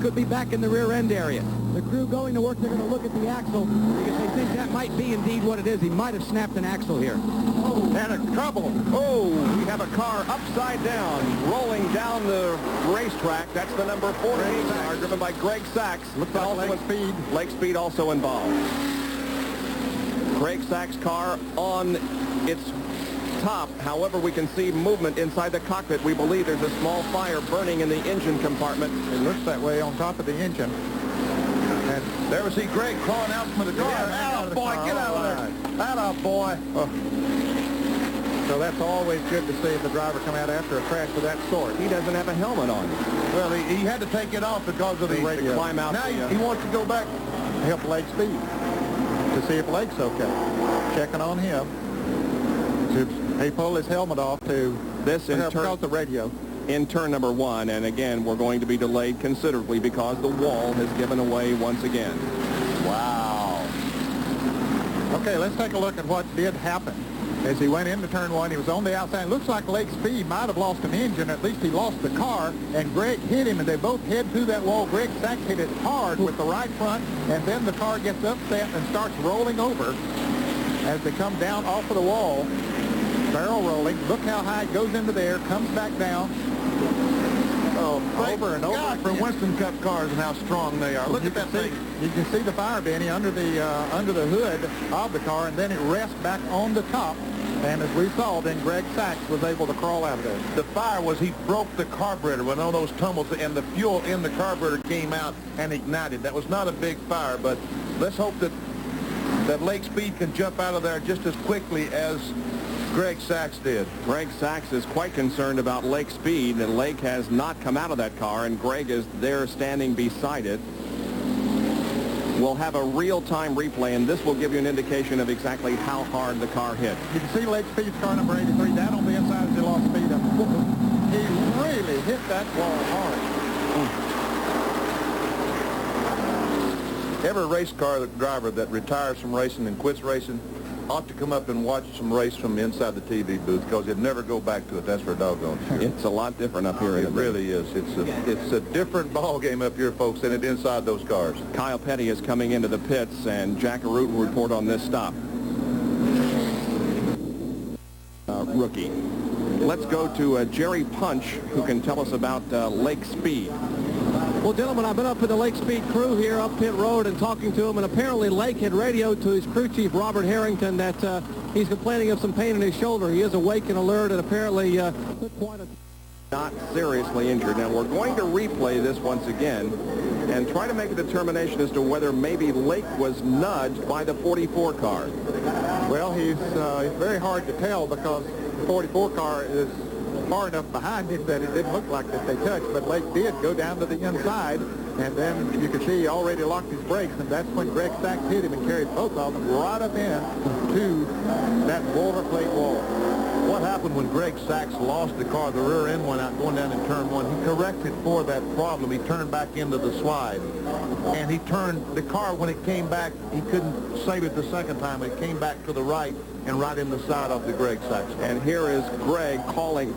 could be back in the rear end area. The crew going to work, they're going to look at the axle because they think that might be indeed what it is. He might have snapped an axle here. Oh, and a trouble. Oh, we have a car upside down, rolling down the racetrack. That's the number 48 car, driven by Greg Sachs. Looks like Lake Speed. Lake Speed also involved. Greg Sachs' car on its top. However, we can see movement inside the cockpit. We believe there's a small fire burning in the engine compartment. It looks that way on top of the engine. And there we see Greg crawling out from the car. Yeah, boy, get out of there. Atta boy. Oh. So that's always good to see the driver come out after a crash of that sort. He doesn't have a helmet on. Well, he had to take it off because of the radio. Climb out. Now he wants to go back and help Lake Speed to see if Lake's okay. Checking on him. He pulled his helmet off to because the radio. In turn number 1, and again, we're going to be delayed considerably because the wall has given away once again. Wow. Okay, let's take a look at what did happen. As he went into turn 1, he was on the outside. It looks like Lake Speed might have lost an engine. At least he lost the car, and Greg hit him, and they both head through that wall. Greg Sachs hit it hard with the right front, and then the car gets upset and starts rolling over as they come down off of the wall. Barrel rolling. Look how high it goes into there, comes back down. Oh, over and over. God, for Winston Cup cars and how strong they are. Look at that thing. You can see the fire, Benny, under the hood of the car, and then it rests back on the top. And as we saw, then Greg Sachs was able to crawl out of there. The fire was he broke the carburetor when all those tumbles, and the fuel in the carburetor came out and ignited. That was not a big fire, but let's hope that Lake Speed can jump out of there just as quickly as Greg Sachs did. Greg Sachs is quite concerned about Lake Speed, and Lake has not come out of that car, and Greg is there standing beside it. We'll have a real-time replay, and this will give you an indication of exactly how hard the car hit. You can see Lake Speed's car number 83 down on the inside as he lost speed. He really hit that wall hard. Every race car driver that retires from racing and quits racing ought to come up and watch some race from inside the TV booth, because he'd never go back to it. That's for doggone sure. It's a lot different up here. It really is. It's a different ball game up here, folks, than it inside those cars. Kyle Petty is coming into the pits, and Jack Arute will report on this stop. Rookie. Let's go to Jerry Punch, who can tell us about Lake Speed. Well, gentlemen, I've been up with the Lake Speed crew here up pit road and talking to him, and apparently Lake had radioed to his crew chief, Robert Harrington, that he's complaining of some pain in his shoulder. He is awake and alert, and apparently quite a... Not seriously injured. Now, we're going to replay this once again and try to make a determination as to whether maybe Lake was nudged by the 44 car. Well, it's very hard to tell because the 44 car is far enough behind him that it didn't look like that they touched, but Lake did go down to the inside, and then you can see he already locked his brakes, and that's when Greg Sachs hit him and carried both of them right up in to that boilerplate wall. What happened when Greg Sachs lost the car? The rear end went out going down in turn 1. He corrected for that problem. He turned back into the slide, and he turned the car when it came back. He couldn't save it the second time. It came back to the right and right in the side of the Greg Sachs car. And here is Greg crawling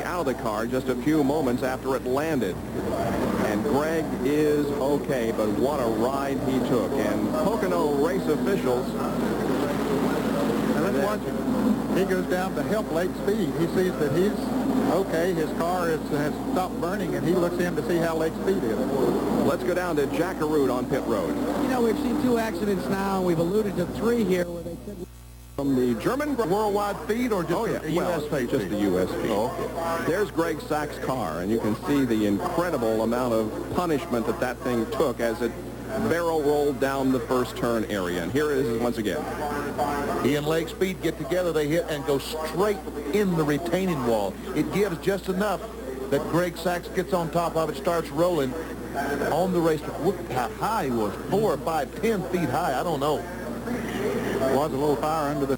out of the car just a few moments after it landed. And Greg is okay, but what a ride he took. And Pocono race officials... And let's watch him. He goes down to help Lake Speed. He sees that he's okay. His car has stopped burning, and he looks in to see how Lake Speed is. Let's go down to Jack Arute on pit road. You know, we've seen 2 accidents now, and we've alluded to 3 here where they said... From the German worldwide feed or just the U.S. feed? Just the U.S. feed. Oh, okay. There's Greg Sachs' car, and you can see the incredible amount of punishment that thing took as it barrel rolled down the first turn area. And here it is once again. He and Lake Speed get together, they hit and go straight in the retaining wall. It gives just enough that Greg Sachs gets on top of it, starts rolling on the racetrack. Look how high he was, 4 or 5, 10 feet high, I don't know. Was a little fire under the